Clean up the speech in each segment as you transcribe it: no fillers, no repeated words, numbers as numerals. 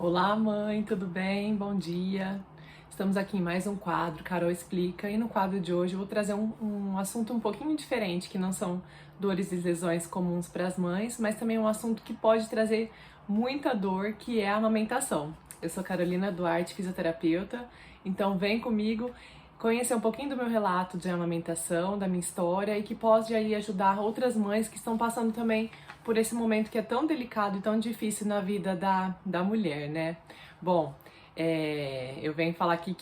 Olá, mãe, tudo bem? Bom dia. Estamos aqui em mais um quadro, Carol Explica, e no quadro de hoje eu vou trazer um assunto um pouquinho diferente, que não são dores e lesões comuns para as mães, mas também um assunto que pode trazer muita dor, que é a amamentação. Eu sou Carolina Duarte, fisioterapeuta, então vem comigo conhecer um pouquinho do meu relato de amamentação, da minha história e que pode aí ajudar outras mães que estão passando também por esse momento que é tão delicado e tão difícil na vida da mulher, né? Bom, eu venho falar aqui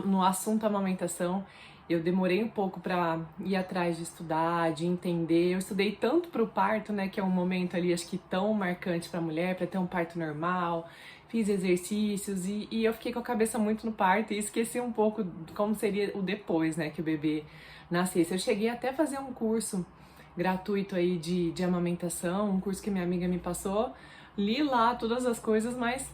no assunto amamentação, eu demorei um pouco para ir atrás de estudar, de entender. Eu estudei tanto para o parto, né, que é um momento ali, acho que tão marcante para a mulher, para ter um parto normal. Fiz exercícios e eu fiquei com a cabeça muito no parto e esqueci um pouco como seria o depois, né, que o bebê nascesse. Eu cheguei até a fazer um curso gratuito aí de amamentação, um curso que minha amiga me passou. Li lá todas as coisas, mas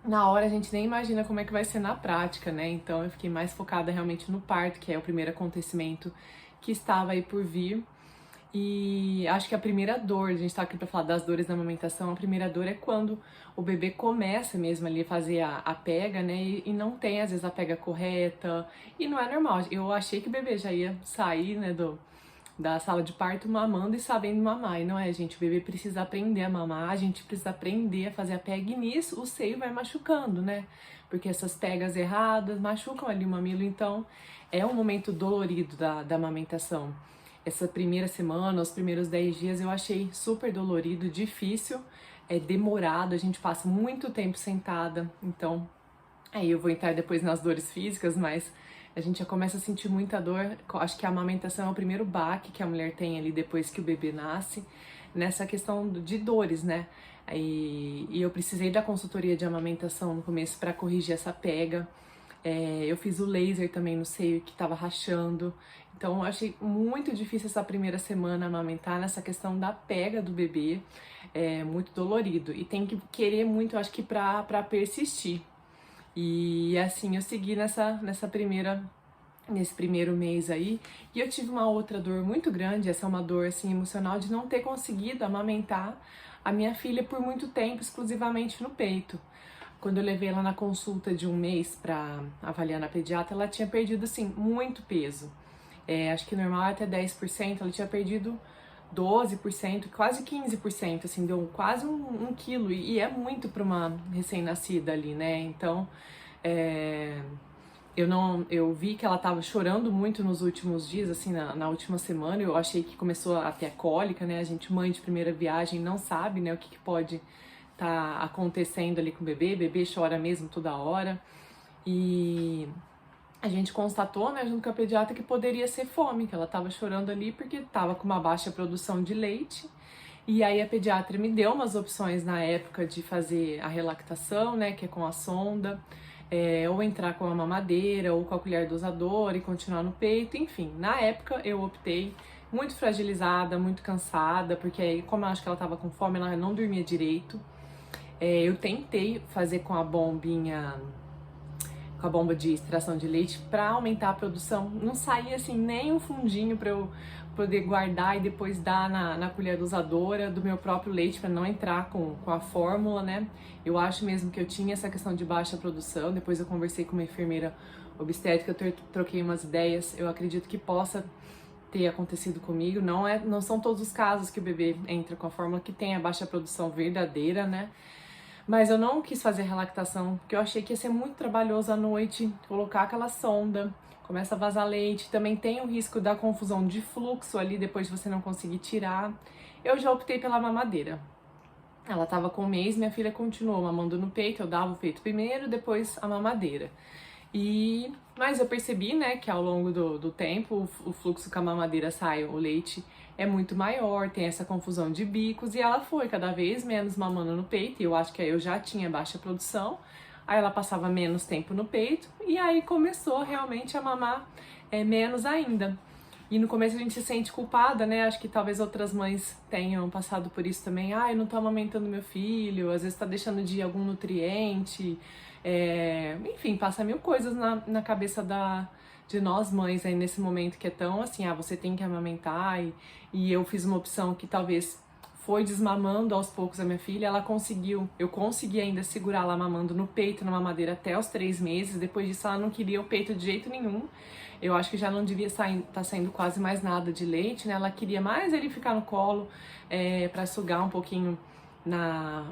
na hora a gente nem imagina como é que vai ser na prática, né? Então eu fiquei mais focada realmente no parto, que é o primeiro acontecimento que estava aí por vir. E acho que a primeira dor, a gente tá aqui pra falar das dores da amamentação, a primeira dor é quando o bebê começa mesmo ali a fazer a pega, né? E não tem às vezes a pega correta, e não é normal. Eu achei que o bebê já ia sair, né, da sala de parto mamando e sabendo mamar. E não é, gente, o bebê precisa aprender a mamar, a gente precisa aprender a fazer a pega e nisso o seio vai machucando, né? Porque essas pegas erradas machucam ali o mamilo, então é um momento dolorido da amamentação. Essa primeira semana, os primeiros 10 dias eu achei super dolorido, difícil, é demorado, a gente passa muito tempo sentada, então aí eu vou entrar depois nas dores físicas, mas a gente já começa a sentir muita dor. Acho que a amamentação é o primeiro baque que a mulher tem ali depois que o bebê nasce, nessa questão de dores, né? E eu precisei da consultoria de amamentação no começo para corrigir essa pega. Eu fiz o laser também no seio que estava rachando. Então eu achei muito difícil essa primeira semana amamentar nessa questão da pega do bebê. É muito dolorido. E tem que querer muito, eu acho que pra persistir. E assim eu segui nesse primeiro mês aí, e eu tive uma outra dor muito grande, essa é uma dor assim emocional de não ter conseguido amamentar a minha filha por muito tempo exclusivamente no peito. Quando eu levei ela na consulta de um mês para avaliar na pediatra, ela tinha perdido assim muito peso. Acho que normal é até 10%, ela tinha perdido 12%, quase 15%, assim, deu quase um quilo, e é muito para uma recém-nascida ali, né? Então, é, eu vi que ela tava chorando muito nos últimos dias, assim, na última semana. Eu achei que começou a ter cólica, né? A gente, mãe de primeira viagem, não sabe, né, o que pode tá acontecendo ali com o bebê chora mesmo toda hora. E a gente constatou, né, junto com a pediatra, que poderia ser fome, que ela estava chorando ali porque estava com uma baixa produção de leite. E aí a pediatra me deu umas opções na época de fazer a relactação, né, que é com a sonda, ou entrar com a mamadeira, ou com a colher dosadora e continuar no peito, enfim. Na época eu optei, muito fragilizada, muito cansada, porque aí, como eu acho que ela estava com fome, ela não dormia direito. Eu tentei fazer com a bombinha, com a bomba de extração de leite para aumentar a produção. Não saía assim nem um fundinho para eu poder guardar e depois dar na colher dosadora do meu próprio leite para não entrar com a fórmula, né? Eu acho mesmo que eu tinha essa questão de baixa produção. Depois eu conversei com uma enfermeira obstétrica, eu troquei umas ideias. Eu acredito que possa ter acontecido comigo. Não são todos os casos que o bebê entra com a fórmula que tem a baixa produção verdadeira, né? Mas eu não quis fazer relactação, porque eu achei que ia ser muito trabalhoso à noite, colocar aquela sonda, começa a vazar leite, também tem o risco da confusão de fluxo ali, depois de você não conseguir tirar. Eu já optei pela mamadeira. Ela tava com um mês, minha filha continuou mamando no peito, eu dava o peito primeiro, depois a mamadeira. Mas eu percebi, né, que ao longo do tempo o fluxo com a mamadeira sai, o leite é muito maior, tem essa confusão de bicos, e ela foi cada vez menos mamando no peito, e eu acho que aí eu já tinha baixa produção, aí ela passava menos tempo no peito, e aí começou realmente a mamar menos ainda. E no começo a gente se sente culpada, né? Acho que talvez outras mães tenham passado por isso também. Eu não tô amamentando meu filho, às vezes tá deixando de ir algum nutriente. Enfim, passa mil coisas na cabeça de nós mães aí nesse momento que é tão assim, você tem que amamentar. E eu fiz uma opção que talvez foi desmamando aos poucos a minha filha, eu consegui ainda segurar ela mamando no peito, na mamadeira até os 3 meses. Depois disso ela não queria o peito de jeito nenhum. Eu acho que já não devia tá saindo quase mais nada de leite, né? Ela queria mais ele ficar no colo, pra sugar um pouquinho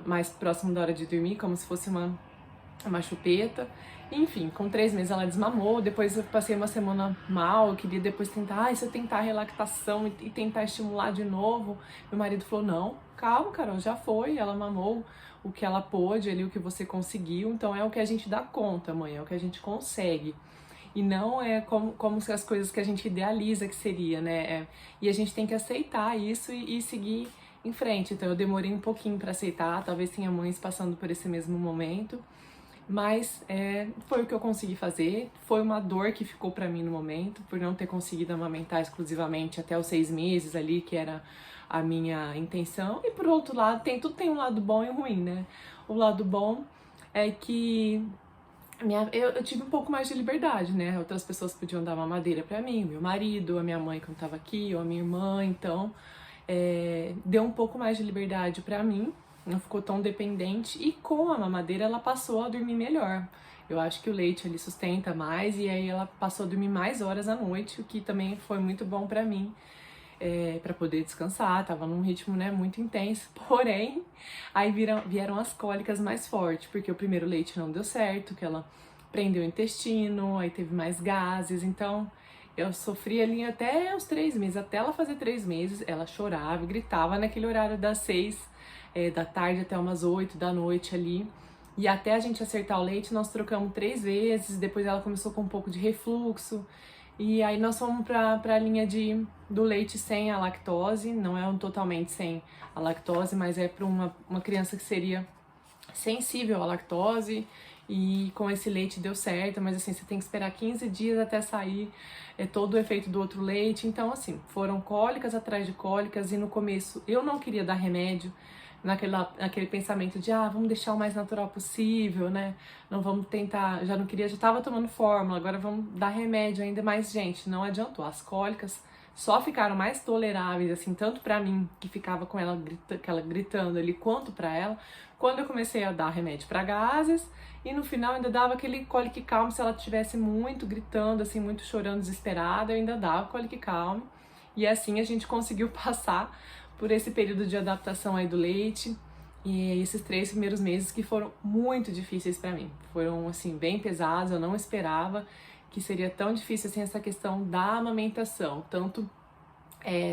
mais próximo da hora de dormir, como se fosse uma chupeta. Enfim, com 3 meses ela desmamou, depois eu passei uma semana mal, eu queria depois tentar, se eu tentar relactação e tentar estimular de novo. Meu marido falou, não, calma, Carol, já foi, ela mamou o que ela pôde ali, o que você conseguiu, então é o que a gente dá conta, mãe, é o que a gente consegue. E não é como se as coisas que a gente idealiza que seria, né? E a gente tem que aceitar isso e seguir em frente. Então eu demorei um pouquinho para aceitar, talvez tenha mães passando por esse mesmo momento. Mas foi o que eu consegui fazer, foi uma dor que ficou pra mim no momento, por não ter conseguido amamentar exclusivamente até os 6 meses ali, que era a minha intenção. E por outro lado, tudo tem um lado bom e um ruim, né? O lado bom é que eu tive um pouco mais de liberdade, né? Outras pessoas podiam dar mamadeira pra mim, meu marido, a minha mãe quando tava aqui, ou a minha irmã, então deu um pouco mais de liberdade pra mim. Não ficou tão dependente e com a mamadeira ela passou a dormir melhor. Eu acho que o leite ele sustenta mais e aí ela passou a dormir mais horas à noite, o que também foi muito bom pra mim, pra poder descansar. Tava num ritmo, né, muito intenso. Porém, aí vieram as cólicas mais fortes, porque o primeiro leite não deu certo, que ela prendeu o intestino, aí teve mais gases, então eu sofri ali até os 3 meses, até ela fazer 3 meses, ela chorava e gritava naquele horário das 6 da tarde até umas 8 da noite ali. E até a gente acertar o leite, nós trocamos 3 vezes, depois ela começou com um pouco de refluxo. E aí nós fomos pra linha do leite sem a lactose, não é totalmente sem a lactose, mas é para uma criança que seria sensível à lactose. E com esse leite deu certo, mas assim, você tem que esperar 15 dias até sair todo o efeito do outro leite. Então assim, foram cólicas atrás de cólicas e no começo eu não queria dar remédio, naquele pensamento de vamos deixar o mais natural possível, né? Não vamos tentar, já não queria, já tava tomando fórmula, agora vamos dar remédio ainda mais, gente, não adiantou. As cólicas só ficaram mais toleráveis, assim, tanto pra mim, que ficava com ela gritando ali, quanto pra ela, quando eu comecei a dar remédio pra gases, e no final ainda dava aquele colic calm, se ela estivesse muito gritando, assim, muito chorando, desesperada, eu ainda dava colic calm, e assim a gente conseguiu passar por esse período de adaptação aí do leite e esses 3 primeiros meses que foram muito difíceis pra mim. Foram, assim, bem pesados, eu não esperava que seria tão difícil, assim, essa questão da amamentação, tanto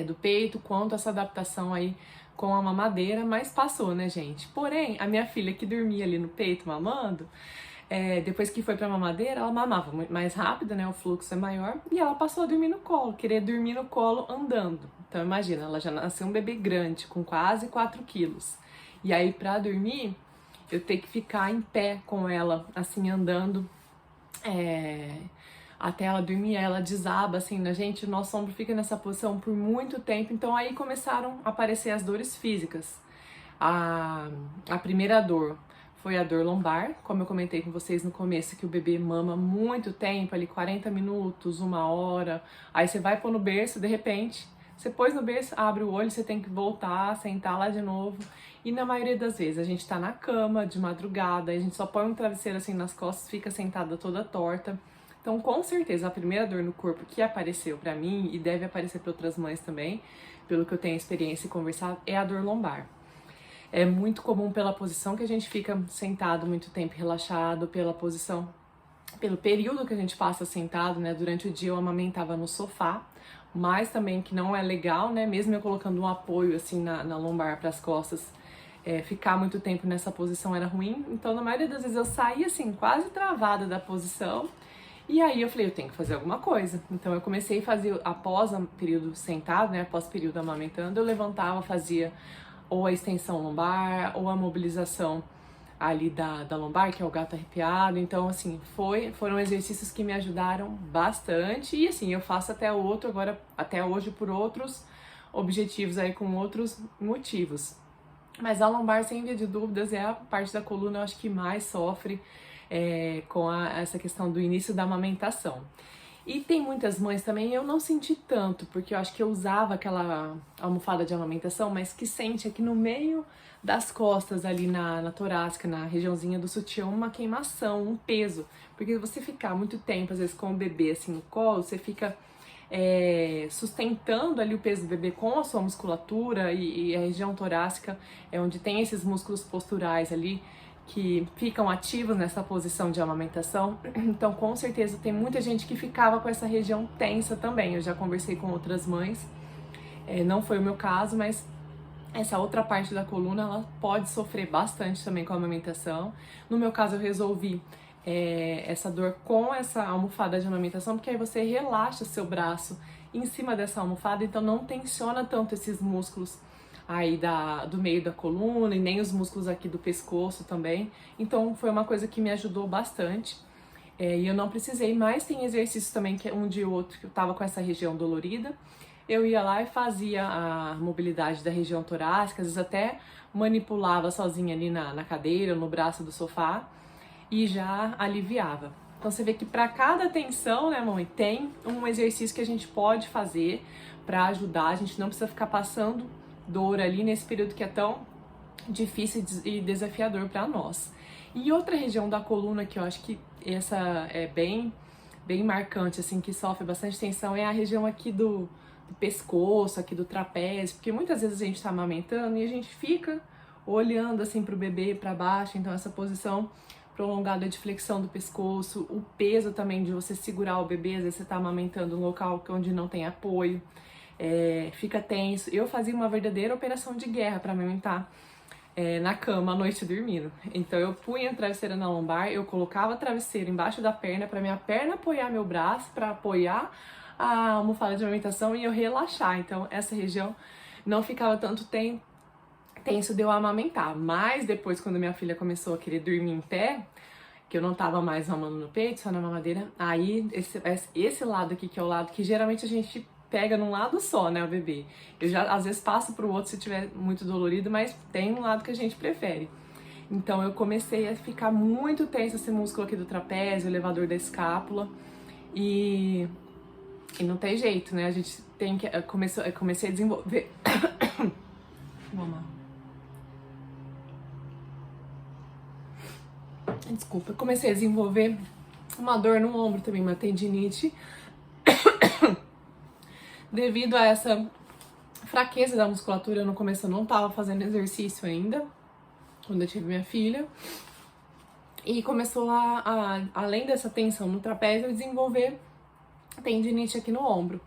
do peito quanto essa adaptação aí com a mamadeira, mas passou, né, gente? Porém, a minha filha que dormia ali no peito mamando, depois que foi pra mamadeira, ela mamava muito mais rápido, né? O fluxo é maior, e ela passou a dormir no colo, querer dormir no colo andando. Então imagina, ela já nasceu um bebê grande, com quase 4 quilos. E aí pra dormir, eu tenho que ficar em pé com ela, assim, andando, até ela dormir, ela desaba, assim, na gente, o nosso ombro fica nessa posição por muito tempo. Então aí começaram a aparecer as dores físicas. A primeira dor foi a dor lombar, como eu comentei com vocês no começo, que o bebê mama muito tempo, ali 40 minutos, 1 hora, aí você vai pôr no berço, de repente, você pôs no berço, abre o olho, você tem que voltar, sentar lá de novo, e na maioria das vezes a gente tá na cama, de madrugada, a gente só põe um travesseiro assim nas costas, fica sentada toda torta. Então, com certeza, a primeira dor no corpo que apareceu pra mim, e deve aparecer para outras mães também, pelo que eu tenho experiência e conversado, é a dor lombar. É muito comum pela posição que a gente fica sentado muito tempo, relaxado, pelo período que a gente passa sentado, né? Durante o dia eu amamentava no sofá, mas também que não é legal, né? Mesmo eu colocando um apoio assim na lombar para as costas, ficar muito tempo nessa posição era ruim. Então, na maioria das vezes eu saía assim, quase travada da posição. E aí eu falei, eu tenho que fazer alguma coisa. Então eu comecei a fazer, após o período sentado, né? Após o período amamentando, eu levantava, fazia ou a extensão lombar, ou a mobilização ali da lombar, que é o gato arrepiado. Então, assim, foram exercícios que me ajudaram bastante. E assim, eu faço até hoje por outros objetivos aí, com outros motivos. Mas a lombar, sem via de dúvidas, é a parte da coluna, eu acho que mais sofre com essa questão do início da amamentação. E tem muitas mães também, eu não senti tanto, porque eu acho que eu usava aquela almofada de amamentação, mas que sente aqui no meio das costas, ali na torácica, na regiãozinha do sutiã, uma queimação, um peso. Porque você ficar muito tempo, às vezes, com o bebê assim no colo, você fica sustentando ali o peso do bebê com a sua musculatura e a região torácica é onde tem esses músculos posturais ali, que ficam ativos nessa posição de amamentação. Então, com certeza, tem muita gente que ficava com essa região tensa também. Eu já conversei com outras mães, não foi o meu caso, mas essa outra parte da coluna, ela pode sofrer bastante também com a amamentação. No meu caso, eu resolvi essa dor com essa almofada de amamentação, porque aí você relaxa seu braço em cima dessa almofada, então não tensiona tanto esses músculos aí do meio da coluna e nem os músculos aqui do pescoço também. Então foi uma coisa que me ajudou bastante. E eu não precisei, mas tem exercícios também que um dia ou outro que eu tava com essa região dolorida, eu ia lá e fazia a mobilidade da região torácica, às vezes até manipulava sozinha ali na cadeira, no braço do sofá, e já aliviava. Então você vê que para cada tensão, né, mãe, tem um exercício que a gente pode fazer para ajudar, a gente não precisa ficar passando dor ali nesse período que é tão difícil e desafiador para nós. E outra região da coluna que eu acho que essa é bem marcante, assim, que sofre bastante tensão, é a região aqui do pescoço, aqui do trapézio, porque muitas vezes a gente tá amamentando e a gente fica olhando assim pro bebê, para baixo, então essa posição prolongada de flexão do pescoço, o peso também de você segurar o bebê, às vezes você tá amamentando num local onde não tem apoio, fica tenso. Eu fazia uma verdadeira operação de guerra para amamentar na cama à noite dormindo. Então eu punha a travesseira na lombar, eu colocava a travesseira embaixo da perna para minha perna apoiar meu braço, para apoiar a almofada de amamentação e eu relaxar. Então essa região não ficava tanto tenso de eu amamentar. Mas depois, quando minha filha começou a querer dormir em pé, que eu não tava mais mamando no peito, só na mamadeira, aí esse lado aqui, que é o lado que geralmente a gente pega num lado só, né, o bebê. Eu já às vezes passo pro outro se tiver muito dolorido, mas tem um lado que a gente prefere. Então eu comecei a ficar muito tenso esse músculo aqui do trapézio, o elevador da escápula, e não tem jeito, né? A gente tem que... Eu comecei a desenvolver... Desculpa, eu comecei a desenvolver uma dor no ombro também, uma tendinite, devido a essa fraqueza da musculatura. No começo eu não tava fazendo exercício ainda, quando eu tive minha filha, e começou além dessa tensão no trapézio, eu desenvolver tendinite aqui no ombro.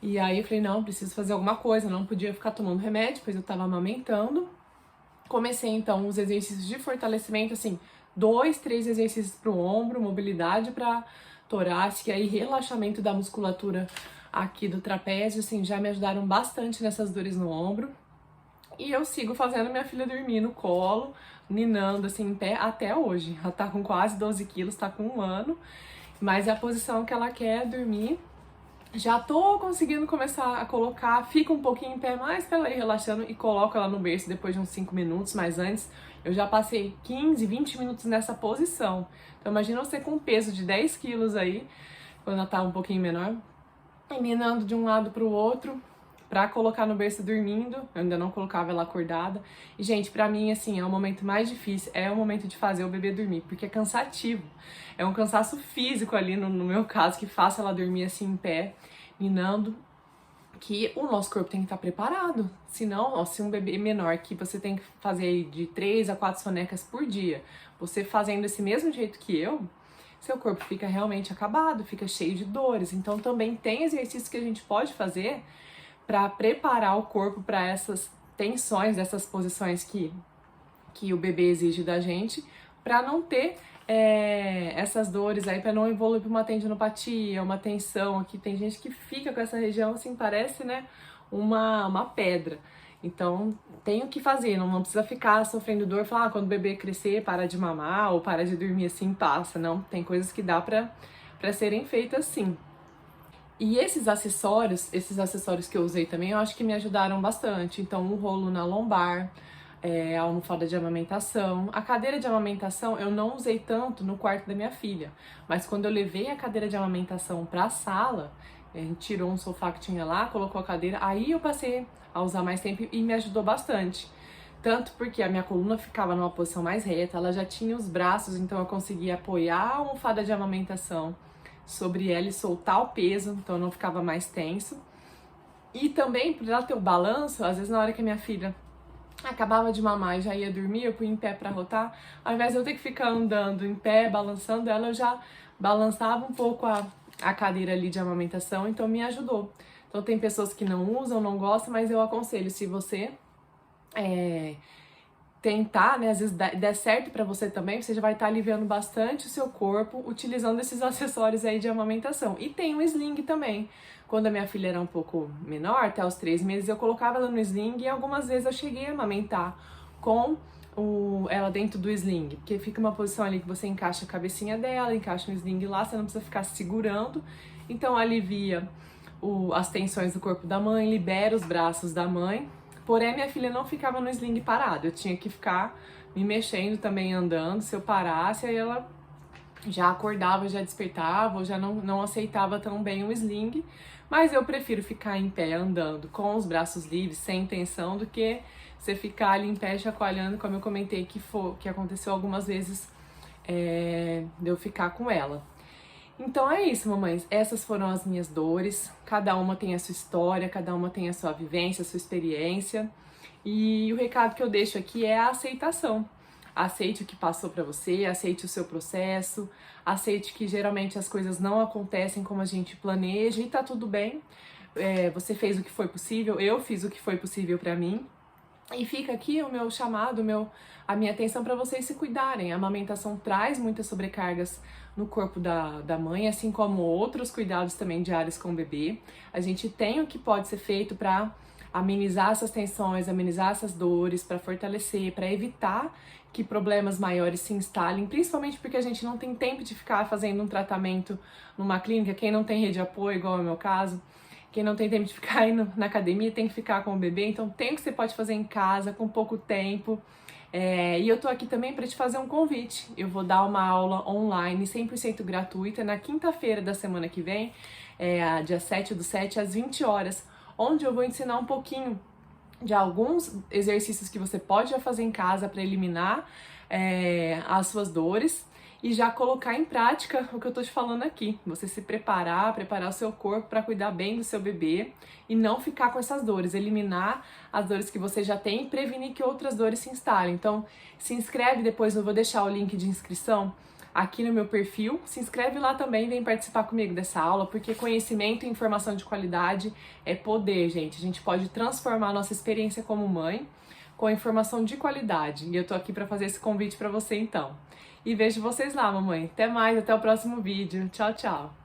E aí eu falei, não, preciso fazer alguma coisa, não podia ficar tomando remédio, pois eu tava amamentando. Comecei então os exercícios de fortalecimento, assim, 2, 3 exercícios pro ombro, mobilidade pra torácica e relaxamento da musculatura aqui do trapézio, assim, já me ajudaram bastante nessas dores no ombro. E eu sigo fazendo minha filha dormir no colo, ninando assim em pé até hoje. Ela tá com quase 12 quilos, tá com 1 ano, mas é a posição que ela quer dormir. Já tô conseguindo começar a colocar, fica um pouquinho em pé mais pra ela ir relaxando e coloco ela no berço depois de uns 5 minutos, mas antes eu já passei 15, 20 minutos nessa posição. Então imagina você com um peso de 10 quilos aí, quando ela tá um pouquinho menor, ninando de um lado pro outro, pra colocar no berço dormindo. Eu ainda não colocava ela acordada. E, gente, pra mim, assim, é o momento mais difícil, é o momento de fazer o bebê dormir, porque é cansativo. É um cansaço físico ali, no meu caso, que faça ela dormir assim em pé, ninando, que o nosso corpo tem que estar preparado. Senão, ó, se um bebê menor que você tem que fazer aí de 3 a 4 sonecas por dia, você fazendo desse mesmo jeito que eu, seu corpo fica realmente acabado, fica cheio de dores. Então também tem exercícios que a gente pode fazer para preparar o corpo para essas tensões, essas posições que o bebê exige da gente, para não ter essas dores aí, para não evoluir para uma tendinopatia, uma tensão aqui. Tem gente que fica com essa região assim, parece, né, uma pedra. Então tem o que fazer, não precisa ficar sofrendo dor, falar, quando o bebê crescer, para de mamar ou para de dormir assim, passa. Não, tem coisas que dá para serem feitas sim. E esses acessórios que eu usei também, eu acho que me ajudaram bastante. Então, um rolo na lombar, a almofada de amamentação. A cadeira de amamentação eu não usei tanto no quarto da minha filha, mas quando eu levei a cadeira de amamentação para a sala, a gente tirou um sofá que tinha lá, colocou a cadeira, aí eu passei a usar mais tempo e me ajudou bastante. Tanto porque a minha coluna ficava numa posição mais reta, ela já tinha os braços, então eu conseguia apoiar a almofada de amamentação sobre ela e soltar o peso, então eu não ficava mais tenso. E também, por ela ter o balanço, às vezes na hora que a minha filha acabava de mamar e já ia dormir, eu punha em pé pra rotar, ao invés de eu ter que ficar andando em pé, balançando ela, eu já balançava um pouco a cadeira ali de amamentação, então me ajudou. Então tem pessoas que não usam, não gostam, mas eu aconselho, se você tentar, né, às vezes der certo pra você também, você já vai estar aliviando bastante o seu corpo utilizando esses acessórios aí de amamentação. E tem um sling também. Quando a minha filha era um pouco menor, até os 3 meses, eu colocava ela no sling e algumas vezes eu cheguei a amamentar com ela dentro do sling, porque fica uma posição ali que você encaixa a cabecinha dela, encaixa um sling lá, você não precisa ficar segurando, então alivia as tensões do corpo da mãe, libera os braços da mãe. Porém, minha filha não ficava no sling parado, eu tinha que ficar me mexendo também, andando. Se eu parasse, aí ela já acordava, já despertava, ou já não aceitava tão bem o sling. Mas eu prefiro ficar em pé, andando, com os braços livres, sem tensão, do que você ficar ali em pé chacoalhando, como eu comentei que aconteceu algumas vezes de eu ficar com ela. Então é isso, mamães. Essas foram as minhas dores. Cada uma tem a sua história, cada uma tem a sua vivência, a sua experiência. E o recado que eu deixo aqui é a aceitação. Aceite o que passou pra você, aceite o seu processo, aceite que geralmente as coisas não acontecem como a gente planeja e tá tudo bem. Você fez o que foi possível, eu fiz o que foi possível pra mim. E fica aqui o meu chamado, a minha atenção para vocês se cuidarem. A amamentação traz muitas sobrecargas no corpo da mãe, assim como outros cuidados também diários com o bebê. A gente tem o que pode ser feito para amenizar essas tensões, amenizar essas dores, para fortalecer, para evitar que problemas maiores se instalem, principalmente porque a gente não tem tempo de ficar fazendo um tratamento numa clínica. Quem não tem rede de apoio, igual é o meu caso, quem não tem tempo de ficar indo na academia tem que ficar com o bebê, então tem o que você pode fazer em casa com pouco tempo. E eu tô aqui também para te fazer um convite. Eu vou dar uma aula online 100% gratuita na quinta-feira da semana que vem, dia 7/7, às 20 horas, onde eu vou ensinar um pouquinho de alguns exercícios que você pode fazer em casa para eliminar as suas dores e já colocar em prática o que eu tô te falando aqui. Você se preparar o seu corpo para cuidar bem do seu bebê e não ficar com essas dores, eliminar as dores que você já tem e prevenir que outras dores se instalem. Então, se inscreve depois, eu vou deixar o link de inscrição aqui no meu perfil. Se inscreve lá também, vem participar comigo dessa aula, porque conhecimento e informação de qualidade é poder, gente. A gente pode transformar a nossa experiência como mãe com informação de qualidade. E eu tô aqui para fazer esse convite para você então. E vejo vocês lá, mamãe. Até mais, até o próximo vídeo. Tchau, tchau.